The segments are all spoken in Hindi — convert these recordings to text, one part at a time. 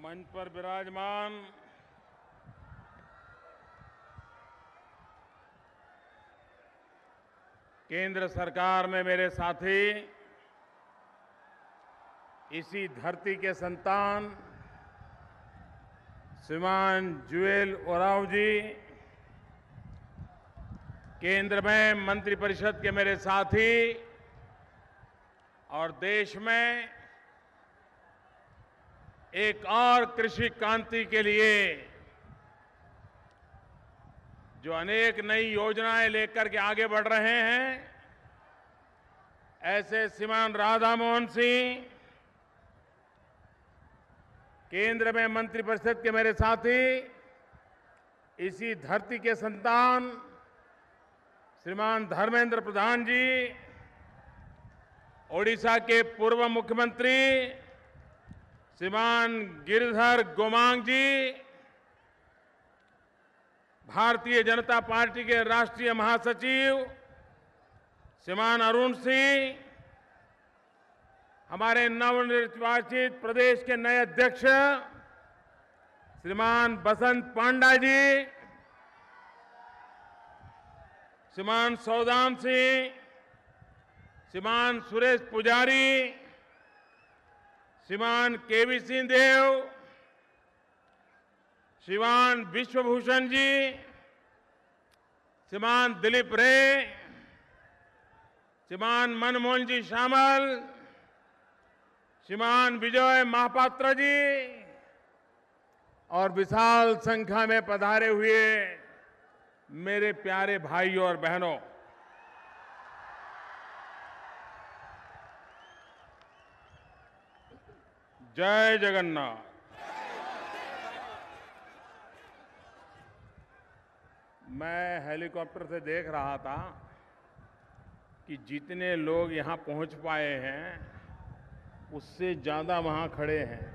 मंच पर विराजमान केंद्र सरकार में मेरे साथी, इसी धरती के संतान श्रीमान जुएल ओरांव जी, केंद्र में मंत्रिपरिषद के मेरे साथी और देश में एक और कृषि क्रांति के लिए जो अनेक नई योजनाएं लेकर के आगे बढ़ रहे हैं, ऐसे श्रीमान राधा मोहन सिंह, केंद्र में मंत्रिपरिषद के मेरे साथी, इसी धरती के संतान श्रीमान धर्मेंद्र प्रधान जी, ओडिशा के पूर्व मुख्यमंत्री श्रीमान गिरिधर गोमांग जी, भारतीय जनता पार्टी के राष्ट्रीय महासचिव श्रीमान अरुण सिंह, हमारे नवनिर्वाचित प्रदेश के नए अध्यक्ष श्रीमान बसंत पांडा जी, श्रीमान सौदान सिंह, श्रीमान सुरेश पुजारी, श्रीमान केवी सिंहदेव, श्रीमान विश्वभूषण जी, श्रीमान दिलीप रे, श्रीमान मनमोहन जी शामल, श्रीमान विजय महापात्र जी और विशाल संख्या में पधारे हुए मेरे प्यारे भाइयों और बहनों, जय जगन्नाथ। मैं हेलीकॉप्टर से देख रहा था कि जितने लोग यहां पहुंच पाए हैं उससे ज्यादा वहां खड़े हैं।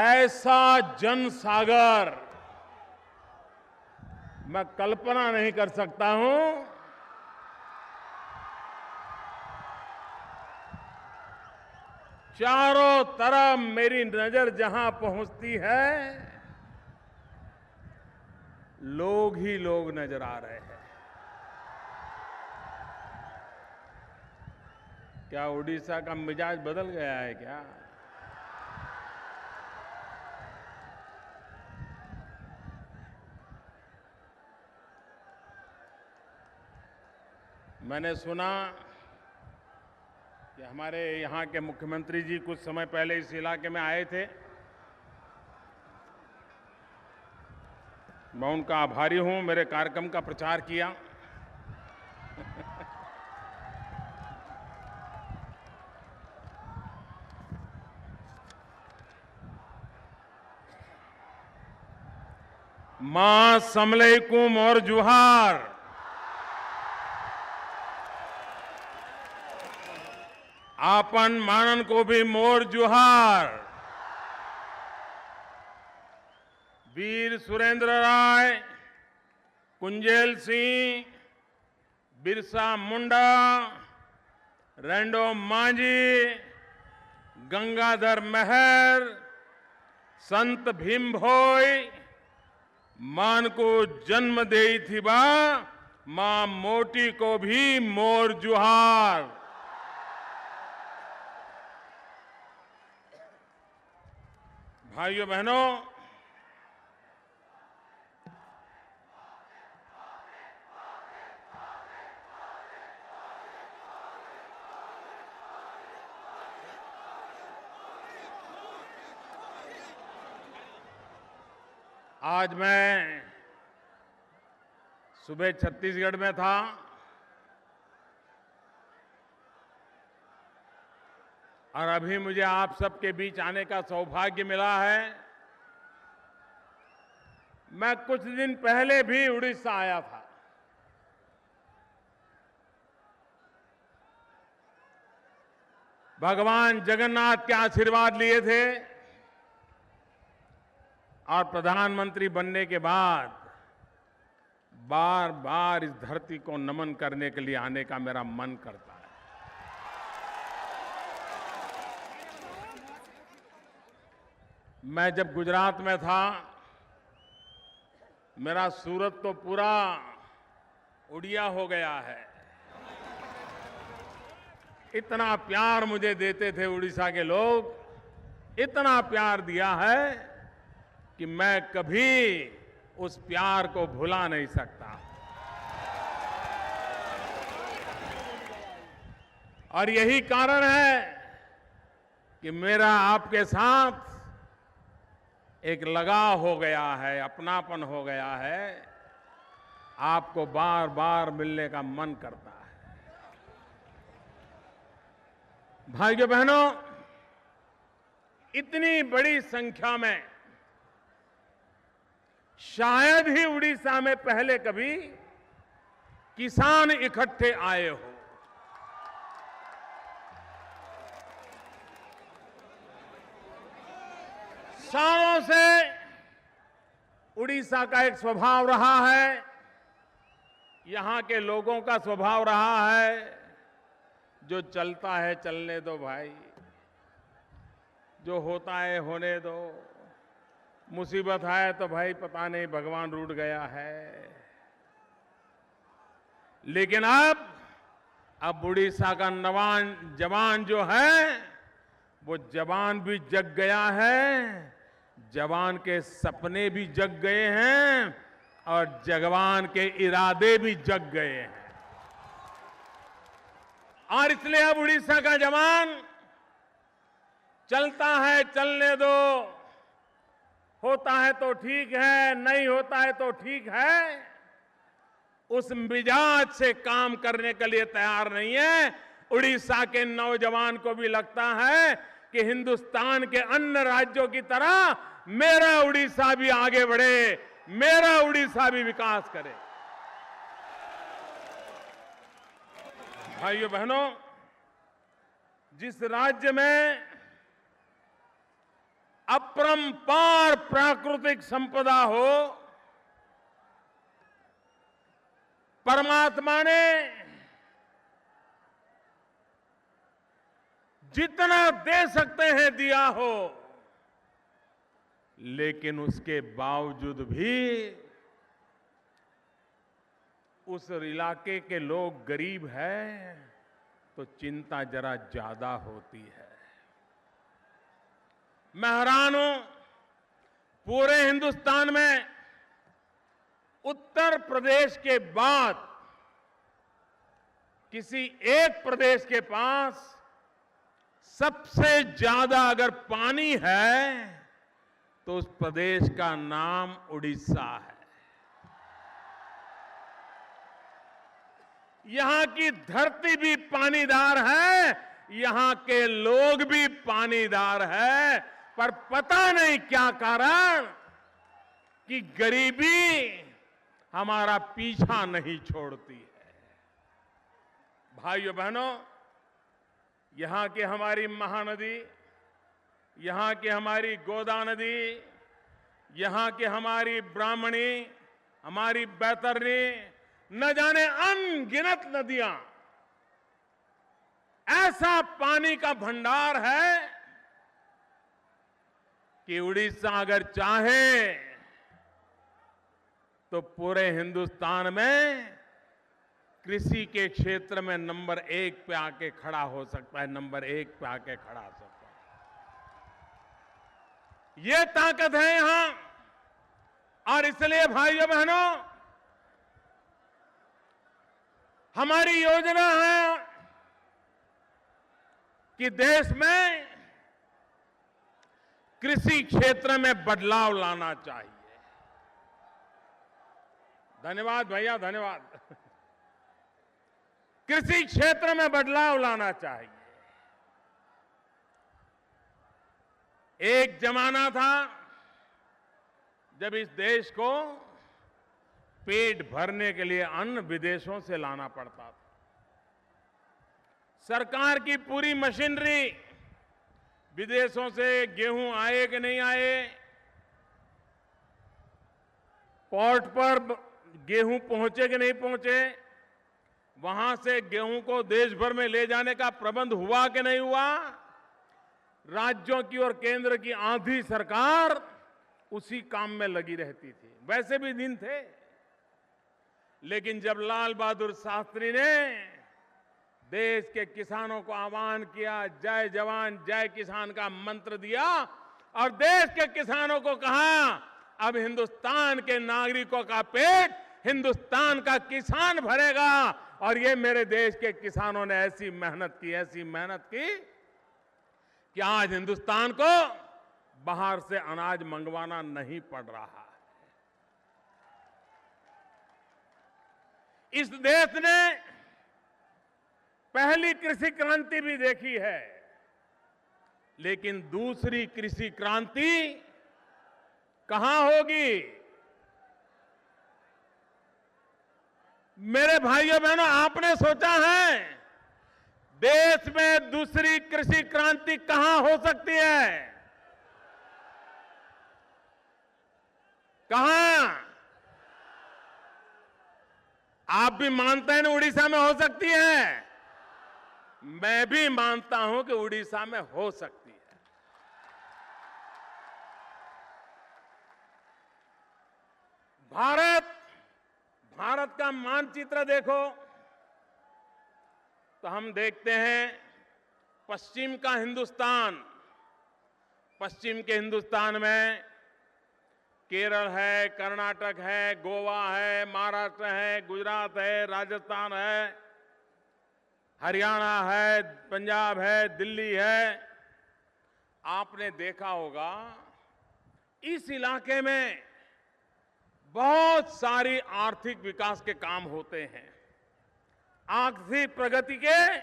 ऐसा जनसागर मैं कल्पना नहीं कर सकता हूं। चारों तरफ मेरी नजर जहां पहुंचती है, लोग ही लोग नजर आ रहे हैं। क्या उड़ीसा का मिजाज बदल गया है क्या? मैंने सुना कि हमारे यहाँ के मुख्यमंत्री जी कुछ समय पहले इस इलाके में आए थे। मैं उनका आभारी हूं, मेरे कार्यक्रम का प्रचार किया। मां समलैकुम और जुहार। आपन मानन को भी मोर जुहार। वीर सुरेंद्र राय, कुंजेल सिंह, बिरसा मुंडा, रेंडो मांझी, गंगाधर मेहर, संत भीम भोई, मान को जन्म देई थी बा, मां मोटी को भी मोर जुहार। भाइयों बहनों, आज मैं सुबह छत्तीसगढ़ में था। और अभी मुझे आप सबके बीच आने का सौभाग्य मिला है। मैं कुछ दिन पहले भी उड़ीसा आया था। भगवान जगन्नाथ के आशीर्वाद लिए थे और प्रधानमंत्री बनने के बाद बार बार इस धरती को नमन करने के लिए आने का मेरा मन करता है। मैं जब गुजरात में था, मेरा सूरत तो पूरा उड़िया हो गया है। इतना प्यार मुझे देते थे उड़ीसा के लोग, इतना प्यार दिया है कि मैं कभी उस प्यार को भुला नहीं सकता। और यही कारण है कि मेरा आपके साथ एक लगाव हो गया है, अपनापन हो गया है। आपको बार बार मिलने का मन करता है। भाइयों बहनों, इतनी बड़ी संख्या में शायद ही उड़ीसा में पहले कभी किसान इकट्ठे आए हो। सालों से उड़ीसा का एक स्वभाव रहा है, यहां के लोगों का स्वभाव रहा है, जो चलता है चलने दो भाई, जो होता है होने दो, मुसीबत आए तो भाई पता नहीं भगवान रूठ गया है। लेकिन अब उड़ीसा का जवान जो है, वो जवान भी जग गया है, जवान के सपने भी जग गए हैं और जवान के इरादे भी जग गए हैं। और इसलिए अब उड़ीसा का जवान चलता है चलने दो, होता है तो ठीक है, नहीं होता है तो ठीक है, उस मिजाज से काम करने के लिए तैयार नहीं है। उड़ीसा के नौजवान को भी लगता है कि हिंदुस्तान के अन्य राज्यों की तरह मेरा उड़ीसा भी आगे बढ़े, मेरा उड़ीसा भी विकास करे। भाइयों बहनों, जिस राज्य में अपरंपार प्राकृतिक संपदा हो, परमात्मा ने जितना दे सकते हैं दिया हो, लेकिन उसके बावजूद भी उस इलाके के लोग गरीब हैं तो चिंता जरा ज्यादा होती है। मैं हैरान हूं, पूरे हिंदुस्तान में उत्तर प्रदेश के बाद किसी एक प्रदेश के पास सबसे ज्यादा अगर पानी है तो उस प्रदेश का नाम उड़ीसा है। यहां की धरती भी पानीदार है, यहां के लोग भी पानीदार है, पर पता नहीं क्या कारण कि गरीबी हमारा पीछा नहीं छोड़ती है। भाइयों बहनों, यहां की हमारी महानदी, यहां की हमारी गोदा नदी, यहां की हमारी ब्राह्मणी, हमारी बैतरनी, न जाने अनगिनत नदियां, ऐसा पानी का भंडार है कि उड़ीसा अगर चाहे तो पूरे हिंदुस्तान में कृषि के क्षेत्र में नंबर 1 पे आके खड़ा हो सकता है, नंबर 1 पे आके खड़ा हो सकता है। ये ताकत है यहां। और इसलिए भाइयों बहनों, हमारी योजना है कि देश में कृषि क्षेत्र में बदलाव लाना चाहिए। धन्यवाद भैया, धन्यवाद। कृषि क्षेत्र में बदलाव लाना चाहिए। एक जमाना था जब इस देश को पेट भरने के लिए अन्न विदेशों से लाना पड़ता था। सरकार की पूरी मशीनरी, विदेशों से गेहूं आए कि नहीं आए, पोर्ट पर गेहूं पहुंचे कि नहीं पहुंचे, वहां से गेहूं को देश भर में ले जाने का प्रबंध हुआ कि नहीं हुआ, राज्यों की और केंद्र की आधी सरकार उसी काम में लगी रहती थी। वैसे भी दिन थे, लेकिन जब लाल बहादुर शास्त्री ने देश के किसानों को आह्वान किया, जय जवान जय किसान का मंत्र दिया और देश के किसानों को कहा अब हिंदुस्तान के नागरिकों का पेट हिंदुस्तान का किसान भरेगा, और ये मेरे देश के किसानों ने ऐसी मेहनत की कि आज हिंदुस्तान को बाहर से अनाज मंगवाना नहीं पड़ रहा है। इस देश ने पहली कृषि क्रांति भी देखी है, लेकिन दूसरी कृषि क्रांति कहां होगी? मेरे भाइयों बहनों, आपने सोचा है देश में दूसरी कृषि क्रांति कहां हो सकती है? कहां? आप भी मानते हैं ना उड़ीसा में हो सकती है? मैं भी मानता हूं कि उड़ीसा में हो सकती है। भारत का मानचित्र देखो तो हम देखते हैं पश्चिम का हिंदुस्तान, पश्चिम के हिंदुस्तान में केरल है, कर्नाटक है, गोवा है, महाराष्ट्र है, गुजरात है, राजस्थान है, हरियाणा है, पंजाब है, दिल्ली है। आपने देखा होगा इस इलाके में बहुत सारी आर्थिक विकास के काम होते हैं, आर्थिक प्रगति के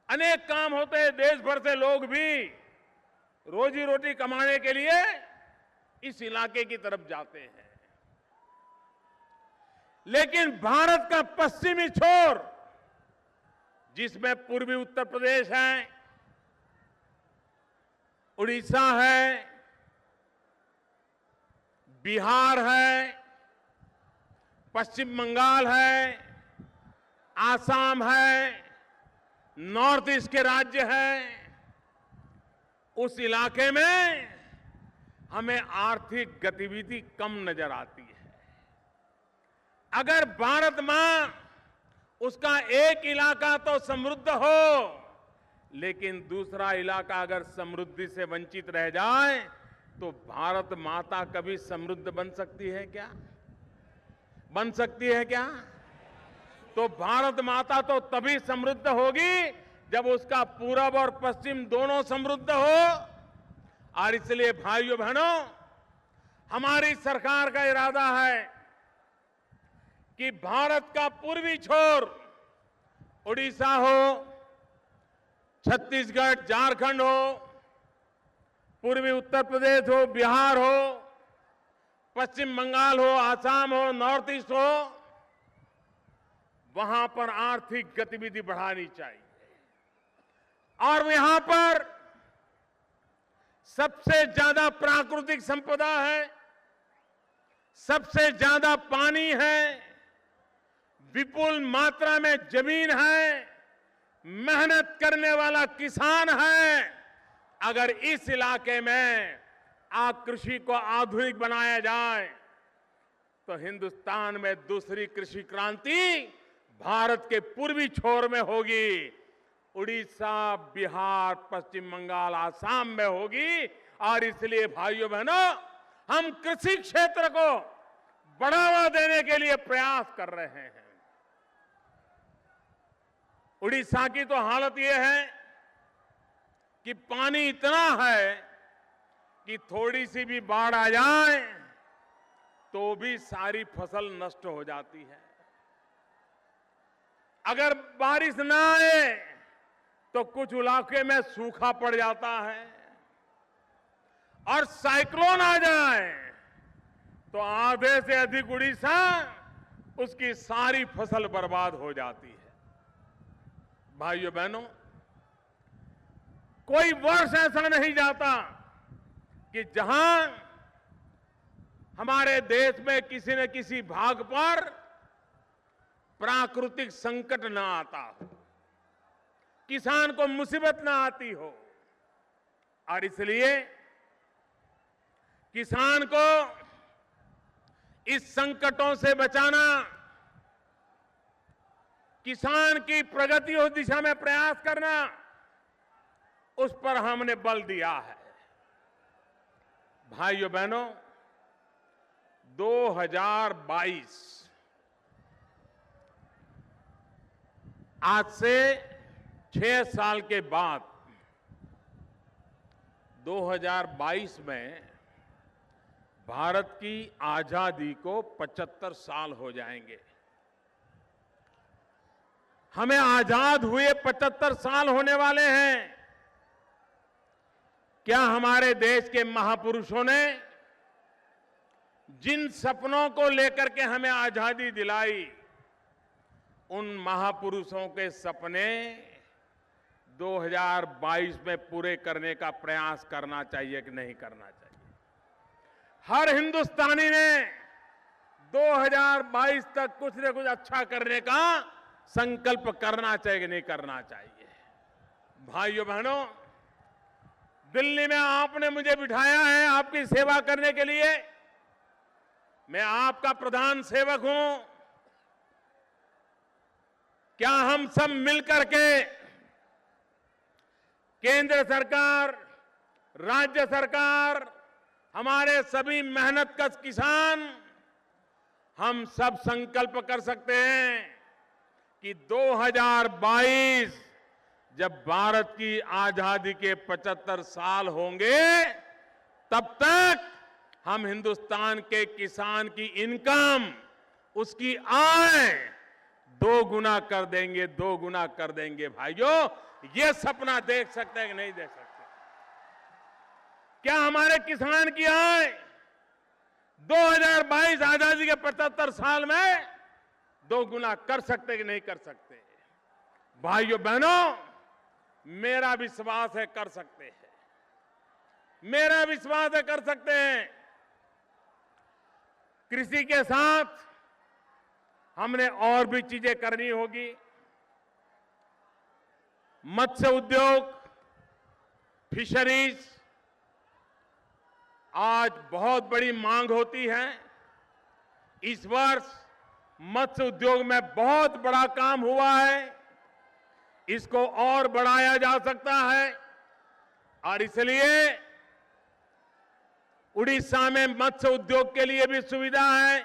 अनेक काम होते हैं। देश भर से लोग भी रोजी रोटी कमाने के लिए इस इलाके की तरफ जाते हैं। लेकिन भारत का पश्चिमी छोर, जिसमें पूर्वी उत्तर प्रदेश है, उड़ीसा है, बिहार है, पश्चिम बंगाल है, आसाम है, नॉर्थ ईस्ट के राज्य हैं, उस इलाके में हमें आर्थिक गतिविधि कम नजर आती है। अगर भारत मां उसका एक इलाका तो समृद्ध हो, लेकिन दूसरा इलाका अगर समृद्धि से वंचित रह जाए तो भारत माता कभी समृद्ध बन सकती है क्या? बन सकती है क्या? तो भारत माता तो तभी समृद्ध होगी जब उसका पूरब और पश्चिम दोनों समृद्ध हो। और इसलिए भाइयों बहनों, हमारी सरकार का इरादा है कि भारत का पूर्वी छोर, उड़ीसा हो, छत्तीसगढ़, झारखंड हो, पूर्वी उत्तर प्रदेश हो, बिहार हो, पश्चिम बंगाल हो, आसाम हो, नॉर्थ ईस्ट हो, वहां पर आर्थिक गतिविधि बढ़ानी चाहिए। और यहां पर सबसे ज्यादा प्राकृतिक संपदा है, सबसे ज्यादा पानी है, विपुल मात्रा में जमीन है, मेहनत करने वाला किसान है। अगर इस इलाके में कृषि को आधुनिक बनाया जाए तो हिंदुस्तान में दूसरी कृषि क्रांति भारत के पूर्वी छोर में होगी, उड़ीसा, बिहार, पश्चिम बंगाल, आसाम में होगी। और इसलिए भाइयों बहनों, हम कृषि क्षेत्र को बढ़ावा देने के लिए प्रयास कर रहे हैं। उड़ीसा की तो हालत यह है कि पानी इतना है कि थोड़ी सी भी बाढ़ आ जाए तो भी सारी फसल नष्ट हो जाती है। अगर बारिश ना आए तो कुछ इलाके में सूखा पड़ जाता है, और साइक्लोन आ जाए तो आधे से अधिक उड़ीसा, उसकी सारी फसल बर्बाद हो जाती है। भाइयों बहनों, कोई वर्ष ऐसा नहीं जाता कि जहां हमारे देश में किसी न किसी भाग पर प्राकृतिक संकट ना आता हो, किसान को मुसीबत ना आती हो, और इसलिए किसान को इस संकटों से बचाना, किसान की प्रगति उस दिशा में प्रयास करना, उस पर हमने बल दिया है। भाइयों बहनों, 2022 आज से 6 साल के बाद 2022 में भारत की आजादी को 75 साल हो जाएंगे। हमें आजाद हुए 75 साल होने वाले हैं। क्या हमारे देश के महापुरुषों ने जिन सपनों को लेकर के हमें आजादी दिलाई, उन महापुरुषों के सपने 2022 में पूरे करने का प्रयास करना चाहिए कि नहीं करना चाहिए? हर हिंदुस्तानी ने 2022 तक कुछ न कुछ अच्छा करने का संकल्प करना चाहिए कि नहीं करना चाहिए? भाइयों बहनों, दिल्ली में आपने मुझे बिठाया है आपकी सेवा करने के लिए। मैं आपका प्रधान सेवक हूं। क्या हम सब मिलकर के केंद्र सरकार, राज्य सरकार, हमारे सभी मेहनतकश किसान, हम सब संकल्प कर सकते हैं कि 2022 जब भारत की आजादी के 75 साल होंगे, तब तक हम हिंदुस्तान के किसान की इनकम, उसकी आय 2 गुना कर देंगे, 2 गुना कर देंगे। भाइयों, ये सपना देख सकते हैं कि नहीं देख सकते? क्या हमारे किसान की आय 2022 आजादी के 75 साल में 2 गुना कर सकते कि नहीं कर सकते? भाइयों बहनों, मेरा विश्वास है कर सकते हैं। मेरा विश्वास है कर सकते हैं। कृषि के साथ हमने और भी चीजें करनी होगी। मत्स्य उद्योग, फिशरीज, आज बहुत बड़ी मांग होती है। इस वर्ष मत्स्य उद्योग में बहुत बड़ा काम हुआ है। इसको और बढ़ाया जा सकता है, और इसलिए उड़ीसा में मत्स्य उद्योग के लिए भी सुविधा है।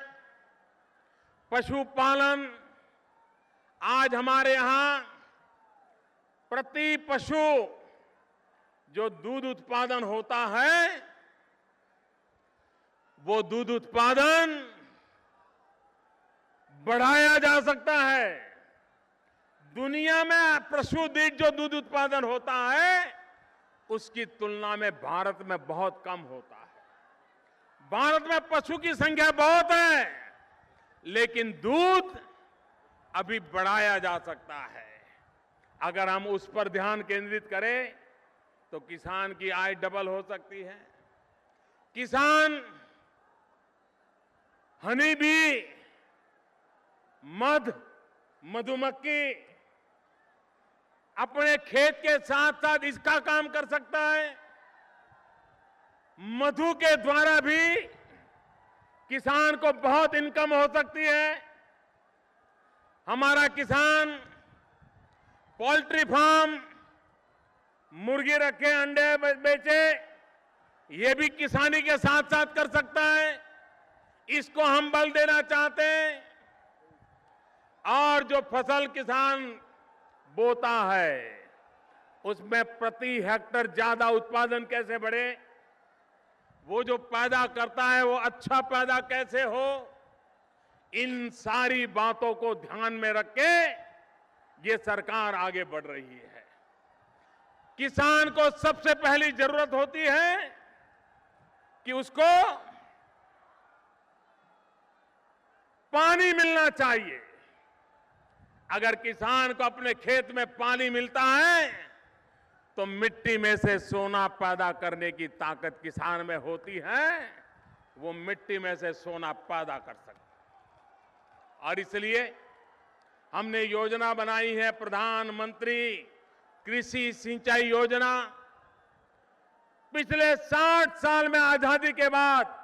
पशुपालन, आज हमारे यहां प्रति पशु जो दूध उत्पादन होता है, वो दूध उत्पादन बढ़ाया जा सकता है। दुनिया में पशु दीठ जो दूध उत्पादन होता है, उसकी तुलना में भारत में बहुत कम होता है। भारत में पशु की संख्या बहुत है, लेकिन दूध अभी बढ़ाया जा सकता है। अगर हम उस पर ध्यान केंद्रित करें तो किसान की आय डबल हो सकती है। किसान हनी बी, मध, मधुमक्खी अपने खेत के साथ साथ इसका काम कर सकता है। मधु के द्वारा भी किसान को बहुत इनकम हो सकती है। हमारा किसान पोल्ट्री फार्म, मुर्गी रखे, अंडे बेचे, ये भी किसानी के साथ साथ कर सकता है। इसको हम बल देना चाहते हैं। और जो फसल किसान बोता है, उसमें प्रति हेक्टर ज्यादा उत्पादन कैसे बढ़े, वो जो पैदा करता है वो अच्छा पैदा कैसे हो, इन सारी बातों को ध्यान में रख के ये सरकार आगे बढ़ रही है। किसान को सबसे पहली जरूरत होती है कि उसको पानी मिलना चाहिए। अगर किसान को अपने खेत में पानी मिलता है तो मिट्टी में से सोना पैदा करने की ताकत किसान में होती है। वो मिट्टी में से सोना पैदा कर सकते। और इसलिए हमने योजना बनाई है प्रधानमंत्री कृषि सिंचाई योजना। पिछले 60 साल में आजादी के बाद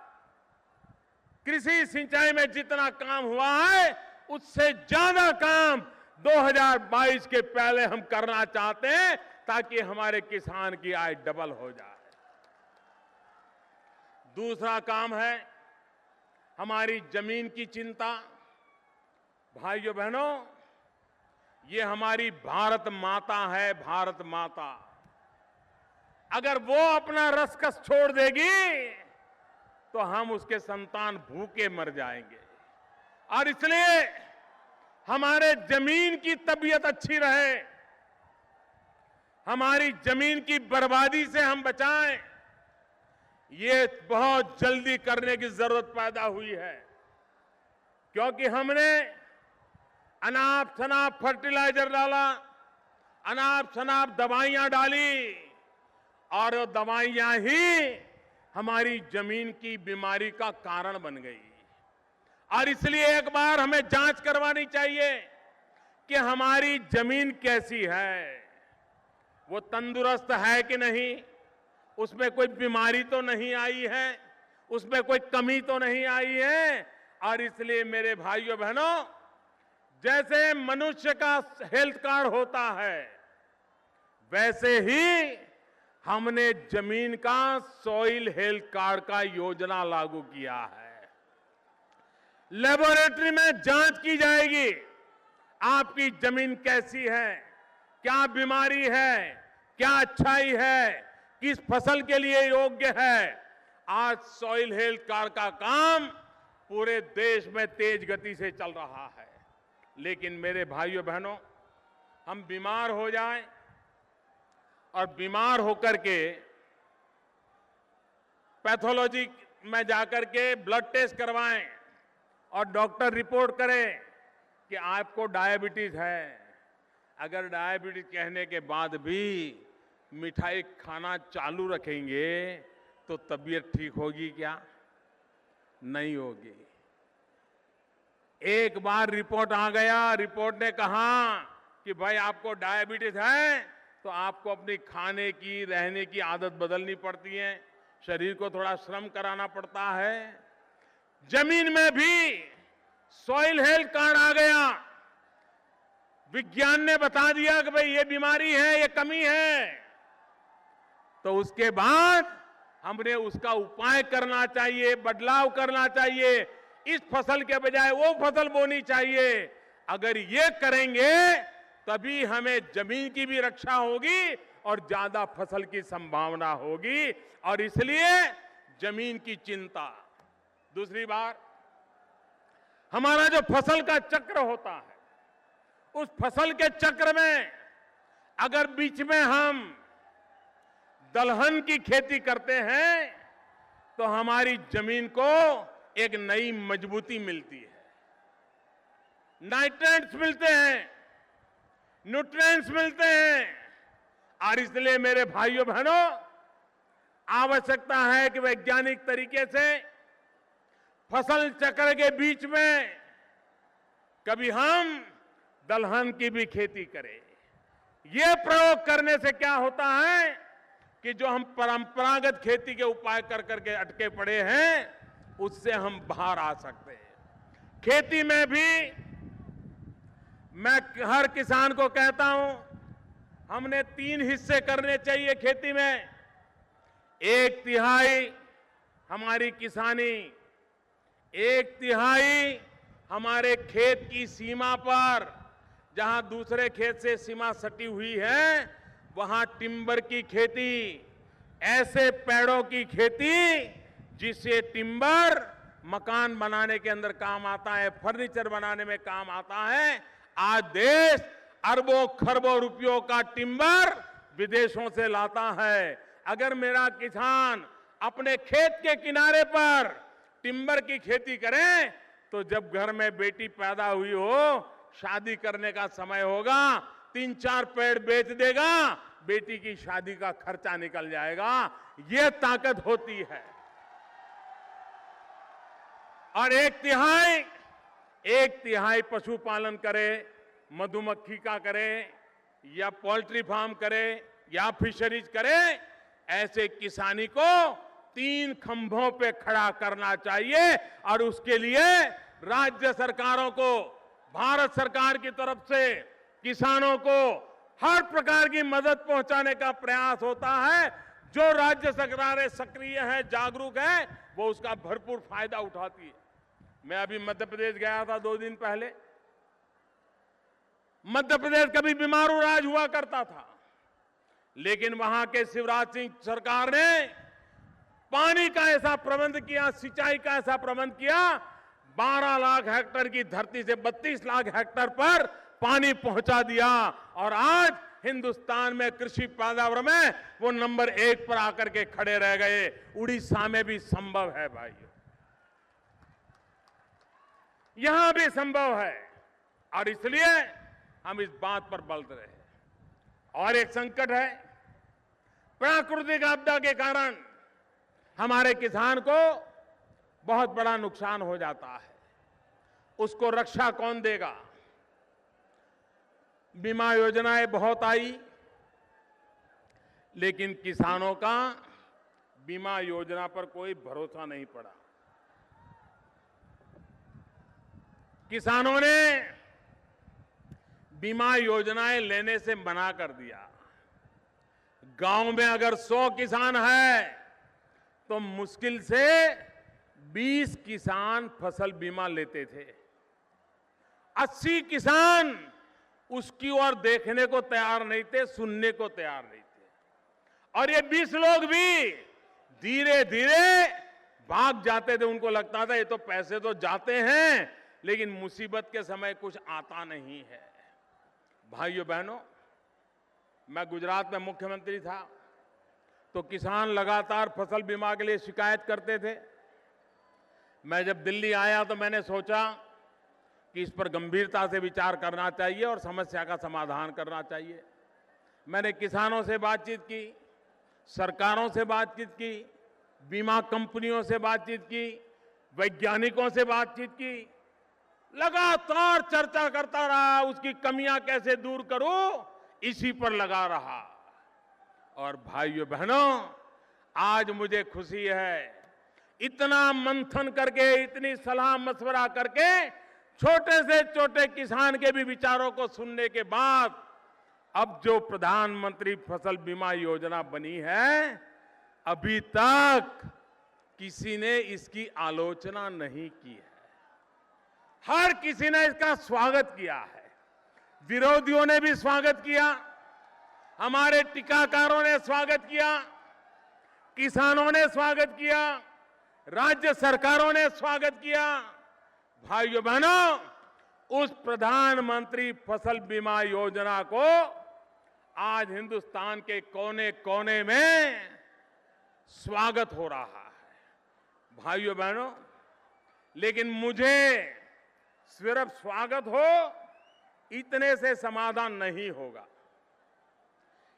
कृषि सिंचाई में जितना काम हुआ है उससे ज्यादा काम 2022 के पहले हम करना चाहते हैं ताकि हमारे किसान की आय डबल हो जाए। दूसरा काम है हमारी जमीन की चिंता। भाइयों बहनों, ये हमारी भारत माता है, भारत माता। अगर वो अपना रसकस छोड़ देगी तो हम उसके संतान भूखे मर जाएंगे। और इसलिए हमारे जमीन की तबीयत अच्छी रहे, हमारी जमीन की बर्बादी से हम बचाएं, ये बहुत जल्दी करने की जरूरत पैदा हुई है। क्योंकि हमने अनाप शनाप फर्टिलाइजर डाला, अनाप शनाप दवाइयां डाली, और वो दवाइयां ही हमारी जमीन की बीमारी का कारण बन गई। और इसलिए एक बार हमें जांच करवानी चाहिए कि हमारी जमीन कैसी है, वो तंदुरुस्त है कि नहीं, उसमें कोई बीमारी तो नहीं आई है, उसमें कोई कमी तो नहीं आई है। और इसलिए मेरे भाइयों बहनों, जैसे मनुष्य का हेल्थ कार्ड होता है, वैसे ही हमने जमीन का सॉइल हेल्थ कार्ड का योजना लागू किया है। लेबोरेटरी में जांच की जाएगी, आपकी जमीन कैसी है, क्या बीमारी है, क्या अच्छाई है, किस फसल के लिए योग्य है। आज सॉइल हेल्थ कार्ड का काम पूरे देश में तेज गति से चल रहा है। लेकिन मेरे भाइयों बहनों, हम बीमार हो जाएं और बीमार होकर के पैथोलॉजी में जाकर के ब्लड टेस्ट करवाएं और डॉक्टर रिपोर्ट करे कि आपको डायबिटीज है। अगर डायबिटीज कहने के बाद भी मिठाई खाना चालू रखेंगे तो तबीयत ठीक होगी क्या? नहीं होगी। एक बार रिपोर्ट आ गया, रिपोर्ट ने कहा कि भाई आपको डायबिटीज है, तो आपको अपनी खाने की, रहने की आदत बदलनी पड़ती है, शरीर को थोड़ा श्रम कराना पड़ता है। जमीन में भी सॉइल हेल्थ कार्ड आ गया, विज्ञान ने बता दिया कि भाई ये बीमारी है, ये कमी है, तो उसके बाद हमने उसका उपाय करना चाहिए, बदलाव करना चाहिए, इस फसल के बजाय वो फसल बोनी चाहिए। अगर ये करेंगे तभी हमें जमीन की भी रक्षा होगी और ज्यादा फसल की संभावना होगी। और इसलिए जमीन की चिंता। दूसरी बात, हमारा जो फसल का चक्र होता है, उस फसल के चक्र में अगर बीच में हम दलहन की खेती करते हैं तो हमारी जमीन को एक नई मजबूती मिलती है, नाइट्रेट्स मिलते हैं, न्यूट्रिएंट्स मिलते हैं। और इसलिए मेरे भाइयों बहनों, आवश्यकता है कि वैज्ञानिक तरीके से फसल चक्र के बीच में कभी हम दलहन की भी खेती करें। ये प्रयोग करने से क्या होता है कि जो हम परंपरागत खेती के उपाय कर करके अटके पड़े हैं, उससे हम बाहर आ सकते हैं। खेती में भी मैं हर किसान को कहता हूं, हमने 3 हिस्से करने चाहिए खेती में। 1/3 हमारी किसानी, 1/3 हमारे खेत की सीमा पर, जहां दूसरे खेत से सीमा सटी हुई है, वहां टिम्बर की खेती, ऐसे पेड़ों की खेती जिससे टिम्बर मकान बनाने के अंदर काम आता है, फर्नीचर बनाने में काम आता है। आज देश अरबों खरबों रुपयों का टिम्बर विदेशों से लाता है। अगर मेरा किसान अपने खेत के किनारे पर टिम्बर की खेती करे तो जब घर में बेटी पैदा हुई हो, शादी करने का समय होगा, 3-4 पेड़ बेच देगा, बेटी की शादी का खर्चा निकल जाएगा। ये ताकत होती है। और एक तिहाई पशुपालन करे, मधुमक्खी का करे या पोल्ट्री फार्म करे या फिशरीज करे, ऐसे किसानी को 3 खंभों पे खड़ा करना चाहिए। और उसके लिए राज्य सरकारों को, भारत सरकार की तरफ से किसानों को हर प्रकार की मदद पहुंचाने का प्रयास होता है। जो राज्य सरकारें सक्रिय हैं, जागरूक हैं, वो उसका भरपूर फायदा उठाती है। मैं अभी मध्य प्रदेश गया था 2 दिन पहले। मध्य प्रदेश कभी बीमारू राज्य हुआ करता था, लेकिन वहां के शिवराज सिंह सरकार ने पानी का ऐसा प्रबंध किया, सिंचाई का ऐसा प्रबंध किया, 12 लाख हेक्टेयर की धरती से 32 लाख हेक्टेयर पर पानी पहुंचा दिया। और आज हिंदुस्तान में कृषि पैदावार में वो नंबर 1 पर आकर के खड़े रह गए। उड़ीसा में भी संभव है भाइयों, यहां भी संभव है। और इसलिए हम इस बात पर बल रहे हैं। और एक संकट है, प्राकृतिक आपदा के कारण हमारे किसान को बहुत बड़ा नुकसान हो जाता है। उसको रक्षा कौन देगा? बीमा योजनाएं बहुत आई, लेकिन किसानों का बीमा योजना पर कोई भरोसा नहीं पड़ा। किसानों ने बीमा योजनाएं लेने से मना कर दिया। गांव में अगर 100 किसान है तो मुश्किल से 20 किसान फसल बीमा लेते थे। 80 किसान उसकी ओर देखने को तैयार नहीं थे, सुनने को तैयार नहीं थे। और ये 20 लोग भी धीरे धीरे भाग जाते थे। उनको लगता था ये तो पैसे तो जाते हैं, लेकिन मुसीबत के समय कुछ आता नहीं है। भाइयों बहनों, मैं गुजरात में मुख्यमंत्री था तो किसान लगातार फसल बीमा के लिए शिकायत करते थे। मैं जब दिल्ली आया तो मैंने सोचा कि इस पर गंभीरता से विचार करना चाहिए और समस्या का समाधान करना चाहिए। मैंने किसानों से बातचीत की, सरकारों से बातचीत की, बीमा कंपनियों से बातचीत की, वैज्ञानिकों से बातचीत की, लगातार चर्चा करता रहा। उसकी कमियां कैसे दूर करूं, इसी पर लगा रहा। और भाइयों बहनों, आज मुझे खुशी है, इतना मंथन करके, इतनी सलाह मशवरा करके, छोटे से छोटे किसान के भी विचारों को सुनने के बाद अब जो प्रधानमंत्री फसल बीमा योजना बनी है, अभी तक किसी ने इसकी आलोचना नहीं की है। हर किसी ने इसका स्वागत किया है। विरोधियों ने भी स्वागत किया, हमारे टीकाकारों ने स्वागत किया, किसानों ने स्वागत किया, राज्य सरकारों ने स्वागत किया। भाइयों बहनों, उस प्रधानमंत्री फसल बीमा योजना को आज हिंदुस्तान के कोने कोने में स्वागत हो रहा है। भाइयों बहनों, लेकिन मुझे सिर्फ स्वागत हो इतने से समाधान नहीं होगा,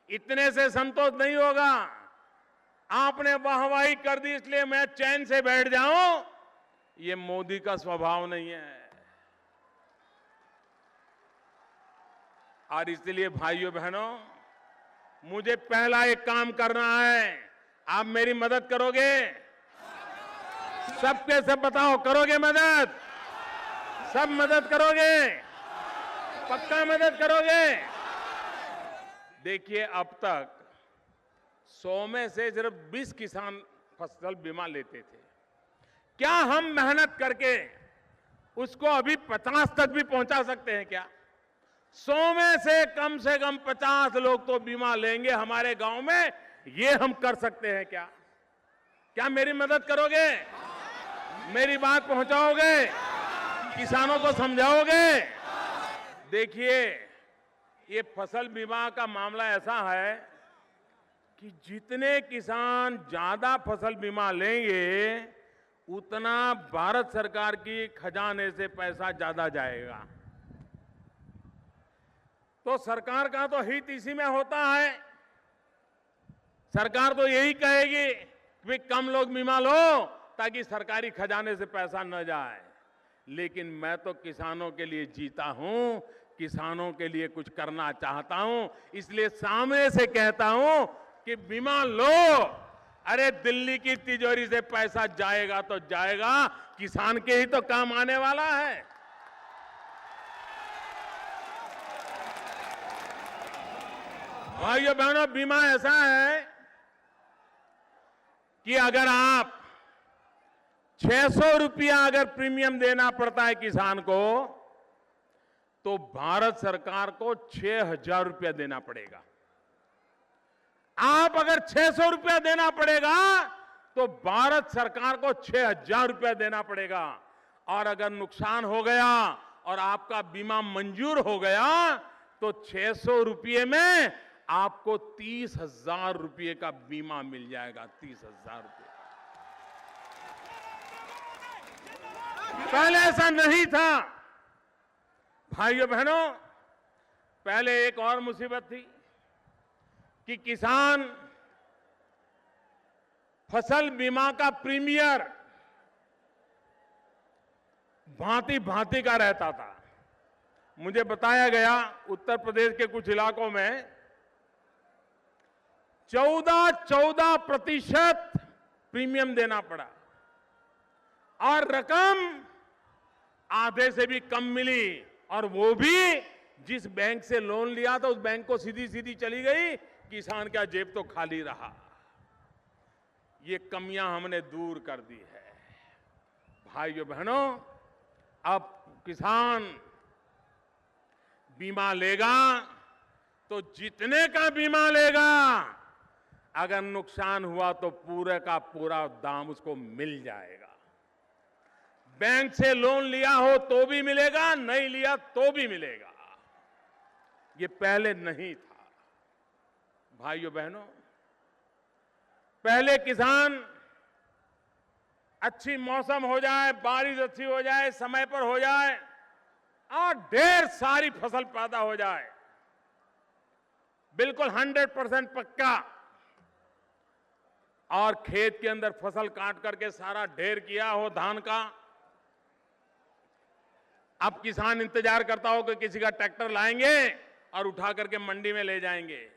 इतने से संतोष नहीं होगा। आपने वाहवाही कर दी इसलिए मैं चैन से बैठ जाऊं, ये मोदी का स्वभाव नहीं है। और इसलिए भाइयों बहनों, मुझे पहला एक काम करना है। आप मेरी मदद करोगे? सबके सब बताओ, करोगे मदद? सब मदद करोगे? पक्का मदद करोगे? देखिए, अब तक 100 में से सिर्फ 20 किसान फसल बीमा लेते थे। क्या हम मेहनत करके उसको अभी 50 तक भी पहुंचा सकते हैं क्या? 100 में से कम 50 लोग तो बीमा लेंगे हमारे गांव में, ये हम कर सकते हैं क्या? क्या मेरी मदद करोगे? मेरी बात पहुंचाओगे? किसानों को समझाओगे? देखिए, ये फसल बीमा का मामला ऐसा है कि जितने किसान ज्यादा फसल बीमा लेंगे, उतना भारत सरकार की खजाने से पैसा ज्यादा जाएगा। तो सरकार का तो हित इसी में होता है। सरकार तो यही कहेगी कि कम लोग बीमा लो ताकि सरकारी खजाने से पैसा न जाए। लेकिन मैं तो किसानों के लिए जीता हूं, किसानों के लिए कुछ करना चाहता हूं, इसलिए सामने से कहता हूं कि बीमा लो। अरे दिल्ली की तिजोरी से पैसा जाएगा तो जाएगा, किसान के ही तो काम आने वाला है। भाइयों बहनों, बीमा ऐसा है कि अगर आप 600 रुपया अगर प्रीमियम देना पड़ता है किसान को, तो भारत सरकार को 6,000 रुपया देना पड़ेगा। आप अगर 600 रुपया देना पड़ेगा तो भारत सरकार को 6,000 रुपया देना पड़ेगा। और अगर नुकसान हो गया और आपका बीमा मंजूर हो गया तो 600 रुपये में आपको 30,000 रुपये का बीमा मिल जाएगा। 30,000 रुपये। पहले ऐसा नहीं था भाइयों बहनों। पहले एक और मुसीबत थी कि किसान फसल बीमा का प्रीमियर भांति भांति का रहता था। मुझे बताया गया उत्तर प्रदेश के कुछ इलाकों में 14% प्रीमियम देना पड़ा और रकम आधे से भी कम मिली, और वो भी जिस बैंक से लोन लिया था उस बैंक को सीधी सीधी चली गई, किसान का जेब तो खाली रहा। ये कमियां हमने दूर कर दी है। भाइयों बहनों, अब किसान बीमा लेगा तो जितने का बीमा लेगा, अगर नुकसान हुआ तो पूरे का पूरा दाम उसको मिल जाएगा। बैंक से लोन लिया हो तो भी मिलेगा, नहीं लिया तो भी मिलेगा। ये पहले नहीं था। भाइयों बहनों, पहले किसान अच्छी मौसम हो जाए, बारिश अच्छी हो जाए, समय पर हो जाए और ढेर सारी फसल पैदा हो जाए, बिल्कुल 100% पक्का, और खेत के अंदर फसल काट करके सारा ढेर किया हो धान का। अब किसान इंतजार करता हो कि किसी का ट्रैक्टर लाएंगे और उठा करके मंडी में ले जाएंगे,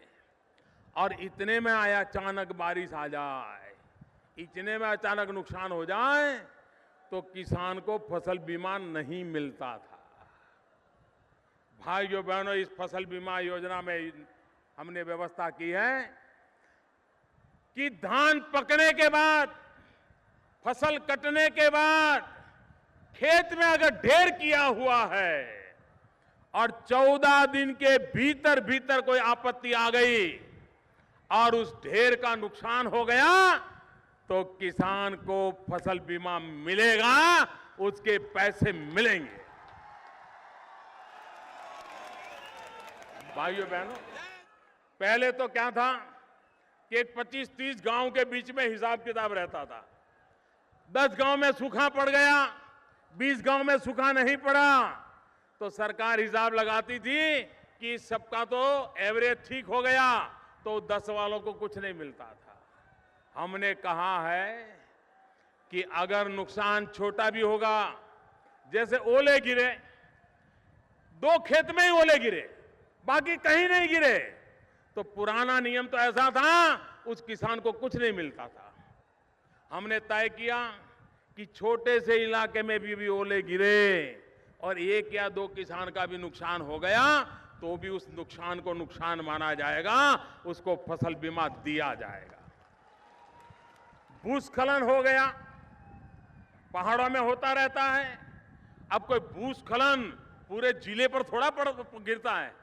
और इतने में आया अचानक बारिश आ जाए, इतने में अचानक नुकसान हो जाए तो किसान को फसल बीमा नहीं मिलता था। भाइयों बहनों, इस फसल बीमा योजना में हमने व्यवस्था की है कि धान पकने के बाद, फसल कटने के बाद खेत में अगर ढेर किया हुआ है और 14 दिन के भीतर भीतर कोई आपत्ति आ गई और उस ढेर का नुकसान हो गया तो किसान को फसल बीमा मिलेगा, उसके पैसे मिलेंगे। भाइयों बहनों, पहले तो क्या था कि 25-30 गांव के बीच में हिसाब किताब रहता था। 10 गांव में सूखा पड़ गया, 20 गांव में सूखा नहीं पड़ा, तो सरकार हिसाब लगाती थी कि सबका तो एवरेज ठीक हो गया, तो 10 वालों को कुछ नहीं मिलता था। हमने कहा है कि अगर नुकसान छोटा भी होगा, जैसे ओले गिरे, 2 खेत में ही ओले गिरे, बाकी कहीं नहीं गिरे, तो पुराना नियम तो ऐसा था, उस किसान को कुछ नहीं मिलता था। हमने तय किया कि छोटे से इलाके में भी ओले गिरे और 1 या 2 किसान का भी नुकसान हो गया तो भी उस नुकसान को नुकसान माना जाएगा, उसको फसल बीमा दिया जाएगा। भूस्खलन हो गया, पहाड़ों में होता रहता है। अब कोई भूस्खलन पूरे जिले पर थोड़ा गिरता है,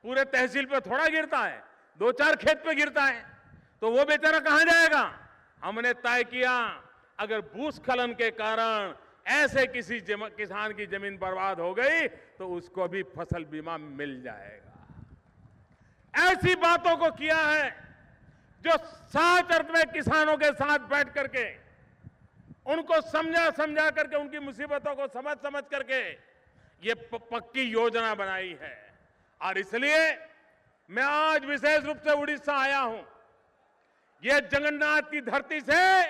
पूरे तहसील पर थोड़ा गिरता है, 2-4 खेत पे गिरता है, तो वो बेचारा कहां जाएगा। हमने तय किया अगर भूस्खलन के कारण ऐसे किसी किसान की जमीन बर्बाद हो गई तो उसको भी फसल बीमा मिल जाएगा। ऐसी बातों को किया है जो साथ अर्थ में किसानों के साथ बैठ करके उनको समझा करके, उनकी मुसीबतों को समझ करके ये पक्की योजना बनाई है। और इसलिए मैं आज विशेष रूप से उड़ीसा आया हूं। ये जगन्नाथ की धरती से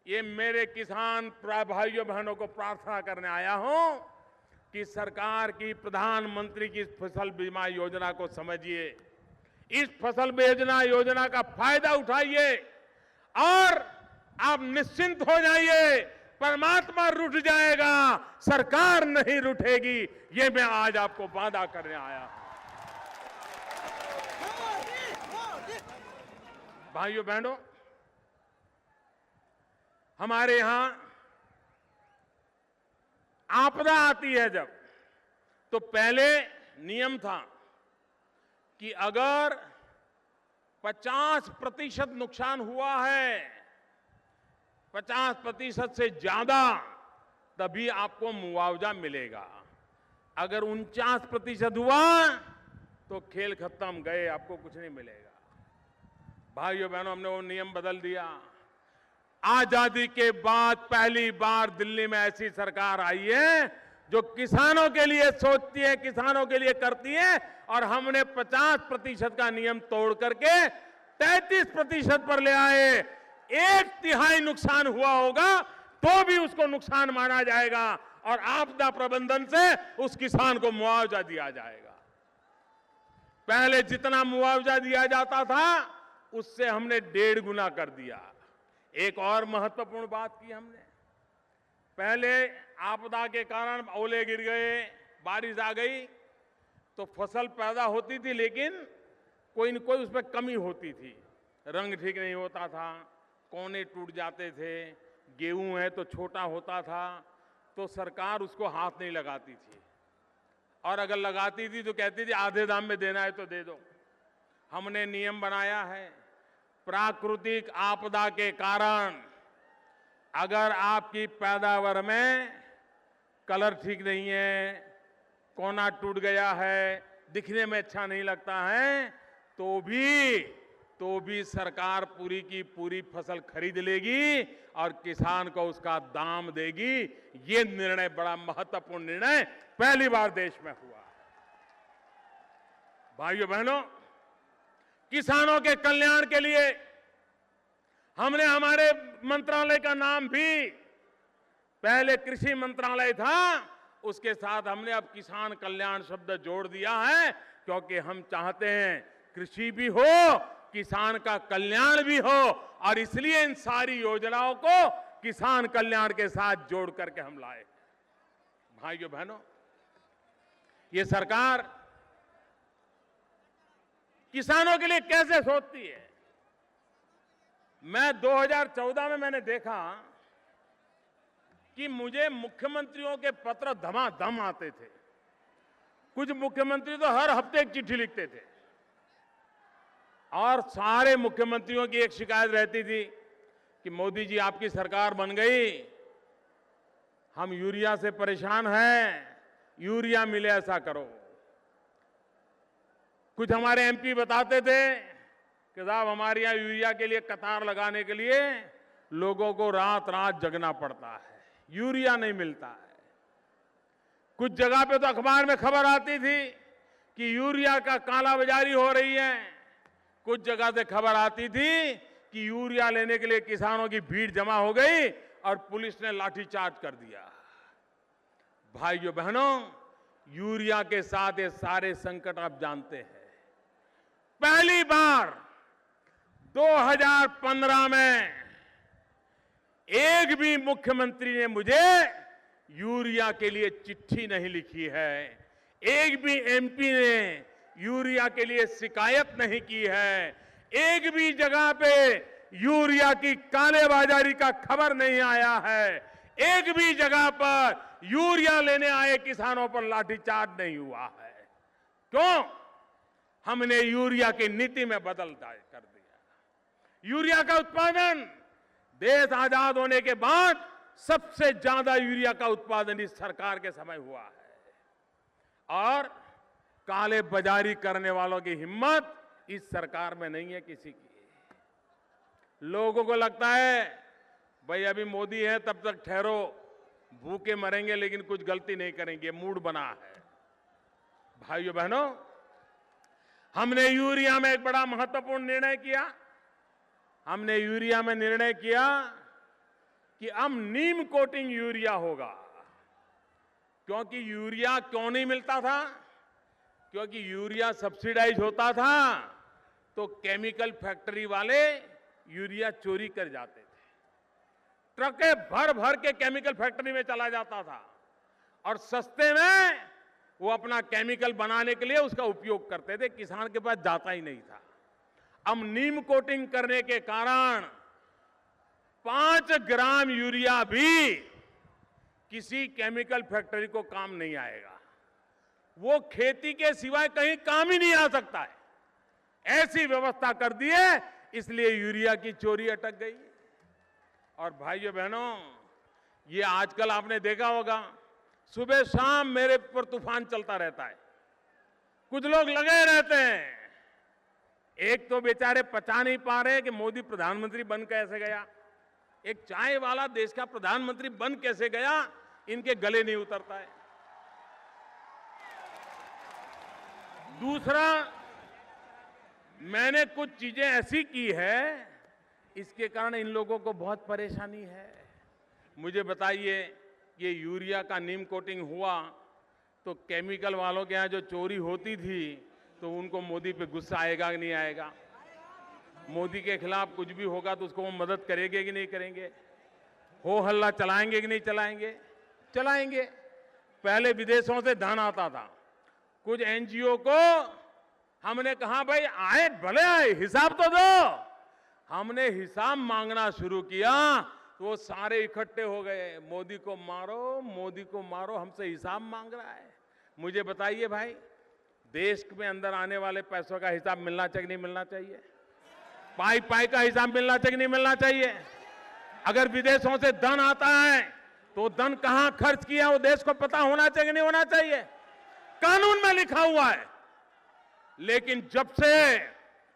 ये मेरे किसान भाइयों बहनों को प्रार्थना करने आया हूं कि सरकार की प्रधानमंत्री की फसल बीमा योजना को समझिए, इस फसल बीमा योजना का फायदा उठाइए और आप निश्चिंत हो जाइए। परमात्मा रूठ जाएगा, सरकार नहीं रूठेगी। ये मैं आज आपको वादा करने आया हूं। भाइयों बहनों, हमारे यहां आपदा आती है जब, तो पहले नियम था कि अगर 50% नुकसान हुआ है, 50% से ज्यादा, तभी आपको मुआवजा मिलेगा। अगर 49% हुआ तो खेल खत्म, गए, आपको कुछ नहीं मिलेगा। भाइयों बहनों, हमने वो नियम बदल दिया। आजादी के बाद पहली बार दिल्ली में ऐसी सरकार आई है जो किसानों के लिए सोचती है, किसानों के लिए करती है, और हमने 50% का नियम तोड़ करके 33% पर ले आए। 1/3 नुकसान हुआ होगा तो भी उसको नुकसान माना जाएगा और आपदा प्रबंधन से उस किसान को मुआवजा दिया जाएगा। पहले जितना मुआवजा दिया जाता था उससे हमने 1.5 गुना कर दिया। एक और महत्वपूर्ण बात की हमने, पहले आपदा के कारण ओले गिर गए, बारिश आ गई तो फसल पैदा होती थी, लेकिन कोई न कोई उसमें कमी होती थी। रंग ठीक नहीं होता था, कोने टूट जाते थे, गेहूं है तो छोटा होता था, तो सरकार उसको हाथ नहीं लगाती थी, और अगर लगाती थी तो कहती थी आधे दाम में देना है तो दे दो। हमने नियम बनाया है, प्राकृतिक आपदा के कारण अगर आपकी पैदावार में कलर ठीक नहीं है, कोना टूट गया है, दिखने में अच्छा नहीं लगता है, तो भी सरकार पूरी की पूरी फसल खरीद लेगी और किसान को उसका दाम देगी। ये निर्णय बड़ा महत्वपूर्ण निर्णय पहली बार देश में हुआ है। भाइयों बहनों, किसानों के कल्याण के लिए हमने हमारे मंत्रालय का नाम भी, पहले कृषि मंत्रालय था, उसके साथ हमने अब किसान कल्याण शब्द जोड़ दिया है, क्योंकि हम चाहते हैं कृषि भी हो, किसान का कल्याण भी हो, और इसलिए इन सारी योजनाओं को किसान कल्याण के साथ जोड़ करके हम लाए। भाइयों बहनों, ये सरकार किसानों के लिए कैसे सोचती है। मैं 2014 में मैंने देखा कि मुझे मुख्यमंत्रियों के पत्र धमाधम आते थे। कुछ मुख्यमंत्री तो हर हफ्ते एक चिट्ठी लिखते थे, और सारे मुख्यमंत्रियों की एक शिकायत रहती थी कि मोदी जी आपकी सरकार बन गई, हम यूरिया से परेशान हैं, यूरिया मिले ऐसा करो। कुछ हमारे एमपी बताते थे कि साहब हमारे यहां यूरिया के लिए कतार लगाने के लिए लोगों को रात रात जगना पड़ता है, यूरिया नहीं मिलता है। कुछ जगह पे तो अखबार में खबर आती थी कि यूरिया का कालाबाजारी हो रही है। कुछ जगह से खबर आती थी कि यूरिया लेने के लिए किसानों की भीड़ जमा हो गई और पुलिस ने लाठीचार्ज कर दिया। भाइयों बहनों, यूरिया के साथ ये सारे संकट आप जानते हैं। पहली बार 2015 में एक भी मुख्यमंत्री ने मुझे यूरिया के लिए चिट्ठी नहीं लिखी है, एक भी एमपी ने यूरिया के लिए शिकायत नहीं की है, एक भी जगह पे यूरिया की कालेबाजारी का खबर नहीं आया है, एक भी जगह पर यूरिया लेने आए किसानों पर लाठीचार्ज नहीं हुआ है। क्यों? हमने यूरिया की नीति में बदल कर दिया। यूरिया का उत्पादन देश आजाद होने के बाद सबसे ज्यादा यूरिया का उत्पादन इस सरकार के समय हुआ है, और काले बाजारी करने वालों की हिम्मत इस सरकार में नहीं है किसी की। लोगों को लगता है भाई अभी मोदी है तब तक ठहरो, भूखे मरेंगे लेकिन कुछ गलती नहीं करेंगे, मूड बना है। भाइयों बहनों, हमने यूरिया में एक बड़ा महत्वपूर्ण निर्णय किया। हमने यूरिया में निर्णय किया कि अब नीम कोटिंग यूरिया होगा। क्योंकि यूरिया क्यों नहीं मिलता था? क्योंकि यूरिया सब्सिडाइज होता था तो केमिकल फैक्ट्री वाले यूरिया चोरी कर जाते थे। ट्रकें भर भर के केमिकल फैक्ट्री में चला जाता था और सस्ते में वो अपना केमिकल बनाने के लिए उसका उपयोग करते थे, किसान के पास जाता ही नहीं था। अब नीम कोटिंग करने के कारण 5 ग्राम यूरिया भी किसी केमिकल फैक्ट्री को काम नहीं आएगा। वो खेती के सिवाय कहीं काम ही नहीं आ सकता है। ऐसी व्यवस्था कर दी है, इसलिए यूरिया की चोरी अटक गई। और भाइयों बहनों, ये आजकल आपने देखा होगा, सुबह शाम मेरे पर तूफान चलता रहता है। कुछ लोग लगे रहते हैं। एक तो बेचारे पचा नहीं पा रहे कि मोदी प्रधानमंत्री बन कैसे गया। एक चाय वाला देश का प्रधानमंत्री बन कैसे गया, इनके गले नहीं उतरता है। दूसरा, मैंने कुछ चीजें ऐसी की है, इसके कारण इन लोगों को बहुत परेशानी है। मुझे बताइए, ये यूरिया का नीम कोटिंग हुआ तो केमिकल वालों के यहां जो चोरी होती थी तो उनको मोदी पे गुस्सा आएगा कि नहीं आएगा? मोदी के खिलाफ कुछ भी होगा तो उसको वो मदद करेंगे कि नहीं करेंगे? हो हल्ला चलाएंगे कि नहीं चलाएंगे? चलाएंगे। पहले विदेशों से धन आता था, कुछ एनजीओ को हमने कहा भाई आए भले आए, हिसाब तो दो। हमने हिसाब मांगना शुरू किया तो वो सारे इकट्ठे हो गए, मोदी को मारो, मोदी को मारो, हमसे हिसाब मांग रहा है। मुझे बताइए भाई, देश में अंदर आने वाले पैसों का हिसाब मिलना चाहिए नहीं मिलना चाहिए? पाई पाई का हिसाब मिलना चाहिए नहीं मिलना चाहिए? अगर विदेशों से धन आता है तो धन कहां खर्च किया वो देश को पता होना चाहिए नहीं होना चाहिए? कानून में लिखा हुआ है। लेकिन जब से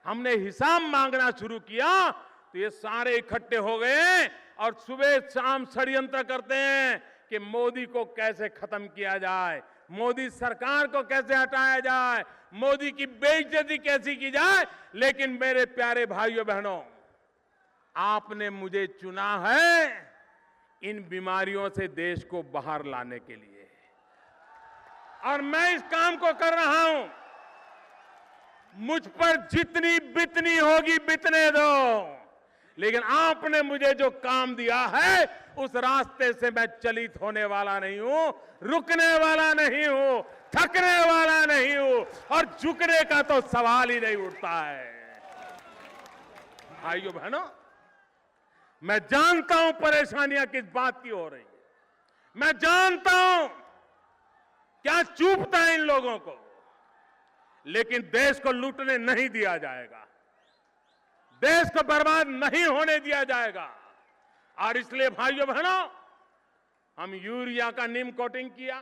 हमने हिसाब मांगना शुरू किया तो ये सारे इकट्ठे हो गए और सुबह शाम षड्यंत्र करते हैं कि मोदी को कैसे खत्म किया जाए, मोदी सरकार को कैसे हटाया जाए, मोदी की बेइज्जती कैसी की जाए। लेकिन मेरे प्यारे भाइयों बहनों, आपने मुझे चुना है इन बीमारियों से देश को बाहर लाने के लिए, और मैं इस काम को कर रहा हूं। मुझ पर जितनी बितनी होगी बितने दो, लेकिन आपने मुझे जो काम दिया है उस रास्ते से मैं चलित होने वाला नहीं हूं, रुकने वाला नहीं हूं, थकने वाला नहीं हूं, और झुकने का तो सवाल ही नहीं उठता है। भाइयों बहनों, मैं जानता हूं परेशानियां किस बात की हो रही है। मैं जानता हूं क्या चूभता है इन लोगों को, लेकिन देश को लूटने नहीं दिया जाएगा, देश को बर्बाद नहीं होने दिया जाएगा। और इसलिए भाइयों बहनों, हम यूरिया का नीम कोटिंग किया।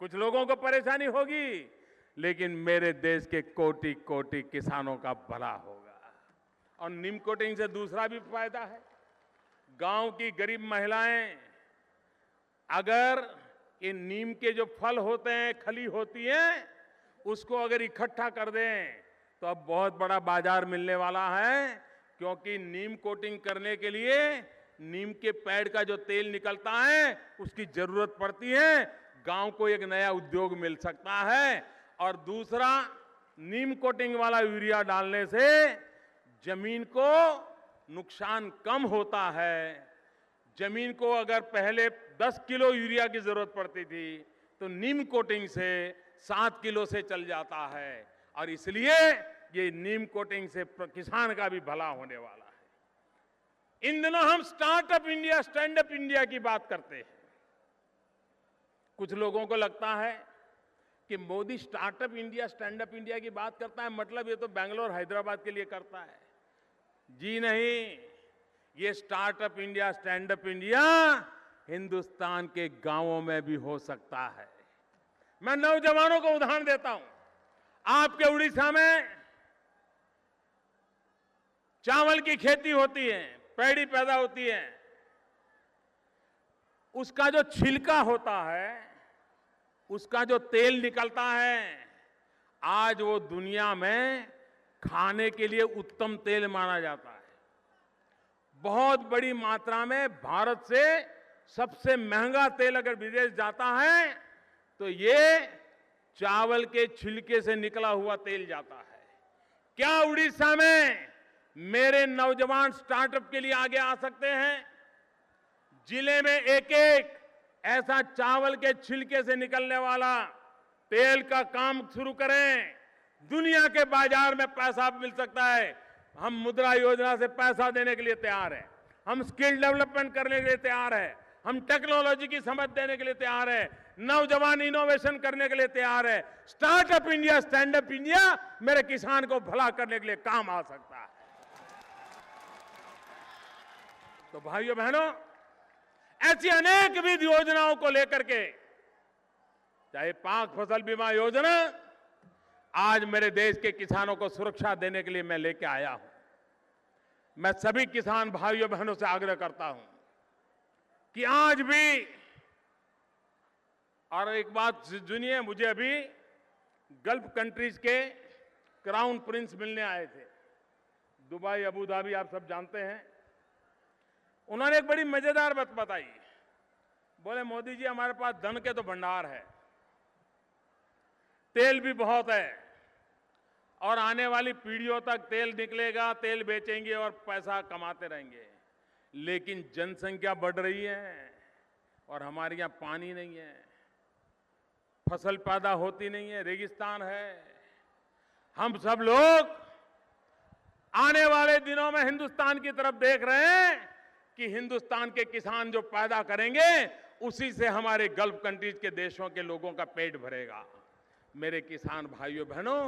कुछ लोगों को परेशानी होगी, लेकिन मेरे देश के कोटि कोटि किसानों का भला होगा। और नीम कोटिंग से दूसरा भी फायदा है। गांव की गरीब महिलाएं अगर ये नीम के जो फल होते हैं, खली होती हैं, उसको अगर इकट्ठा कर दें तो अब बहुत बड़ा बाजार मिलने वाला है। क्योंकि नीम कोटिंग करने के लिए नीम के पेड़ का जो तेल निकलता है उसकी जरूरत पड़ती है। गांव को एक नया उद्योग मिल सकता है। और दूसरा, नीम कोटिंग वाला यूरिया डालने से जमीन को नुकसान कम होता है। जमीन को अगर पहले 10 किलो यूरिया की जरूरत पड़ती थी तो नीम कोटिंग से 7 किलो से चल जाता है। और इसलिए ये नीम कोटिंग से किसान का भी भला होने वाला है। इन दिनों हम startup India, stand up India की बात करते हैं। कुछ लोगों को लगता है कि Modi startup India, stand up India की बात करता है, मतलब ये तो बेंगलोर हैदराबाद के लिए करता है। जी नहीं, ये startup India, stand up India Hindustan के गांवों में भी हो सकता है। मैं नौजवानों को उदाहरण देता हूं। आपके उड़ीसा में चावल की खेती होती है, पैडी पैदा होती है। उसका जो छिलका होता है, उसका जो तेल निकलता है, आज वो दुनिया में खाने के लिए उत्तम तेल माना जाता है। बहुत बड़ी मात्रा में भारत से सबसे महंगा तेल अगर विदेश जाता है तो ये चावल के छिलके से निकला हुआ तेल जाता है। क्या उड़ीसा में मेरे नौजवान स्टार्टअप के लिए आगे आ सकते हैं? जिले में एक एक ऐसा चावल के छिलके से निकलने वाला तेल का काम शुरू करें। दुनिया के बाजार में पैसा मिल सकता है। हम मुद्रा योजना से पैसा देने के लिए तैयार हैं। हम स्किल डेवलपमेंट करने के लिए तैयार हैं। हम टेक्नोलॉजी की समझ देने के लिए तैयार हैं। नौजवान इनोवेशन करने के लिए तैयार है। Startup India, stand up India मेरे किसान को भला करने के लिए काम आ सकता है। तो भाइयों बहनों, ऐसी अनेक विध योजनाओं को लेकर के, चाहे पाक फसल बीमा योजना, आज मेरे देश के किसानों को सुरक्षा देने के लिए मैं लेके आया हूं। मैं सभी किसान भाइयों बहनों से आग्रह करता हूं कि आज भी, और एक बात सुनिए, मुझे अभी गल्फ कंट्रीज के क्राउन प्रिंस मिलने आए थे, दुबई, अबू धाबी, आप सब जानते हैं। उन्होंने एक बड़ी मजेदार बात बताई। बोले, मोदी जी हमारे पास धन के तो भंडार है, तेल भी बहुत है और आने वाली पीढ़ियों तक तेल निकलेगा, तेल बेचेंगे और पैसा कमाते रहेंगे, लेकिन जनसंख्या बढ़ रही है और हमारे यहां पानी नहीं है, फसल पैदा होती नहीं है, रेगिस्तान है। हम सब लोग आने वाले दिनों में हिंदुस्तान की तरफ देख रहे हैं कि हिंदुस्तान के किसान जो पैदा करेंगे उसी से हमारे गल्फ कंट्रीज के देशों के लोगों का पेट भरेगा। मेरे किसान भाइयों बहनों,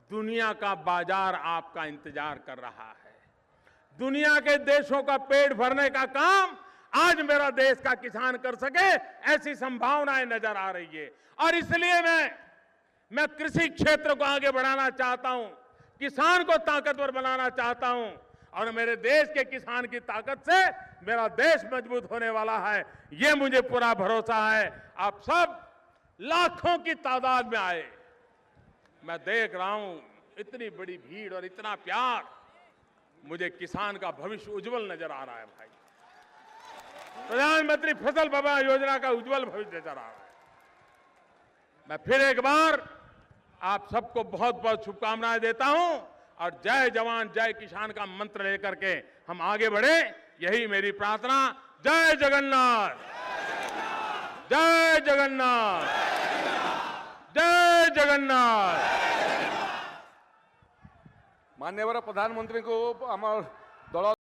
दुनिया का बाजार आपका इंतजार कर रहा है। दुनिया के देशों का पेट भरने का काम आज मेरा देश का किसान कर सके, ऐसी संभावनाएं नजर आ रही है। और इसलिए मैं कृषि क्षेत्र को आगे बढ़ाना चाहता हूं, किसान को ताकतवर बनाना चाहता हूं, और मेरे देश के किसान की ताकत से मेरा देश मजबूत होने वाला है, ये मुझे पूरा भरोसा है। आप सब लाखों की तादाद में आए, मैं देख रहा हूं इतनी बड़ी भीड़ और इतना प्यार, मुझे किसान का भविष्य उज्जवल नजर आ रहा है। भाई, प्रधानमंत्री फसल बीमा योजना का उज्जवल भविष्य नजर आ रहा है। मैं फिर एक बार आप सबको बहुत बहुत शुभकामनाएं देता हूं और जय जवान जय किसान का मंत्र लेकर के हम आगे बढ़े, यही मेरी प्रार्थना। जय जगन्नाथ, जय जगन्नाथ, जय जगन्नाथ। मान्यवर प्रधानमंत्री को आम दल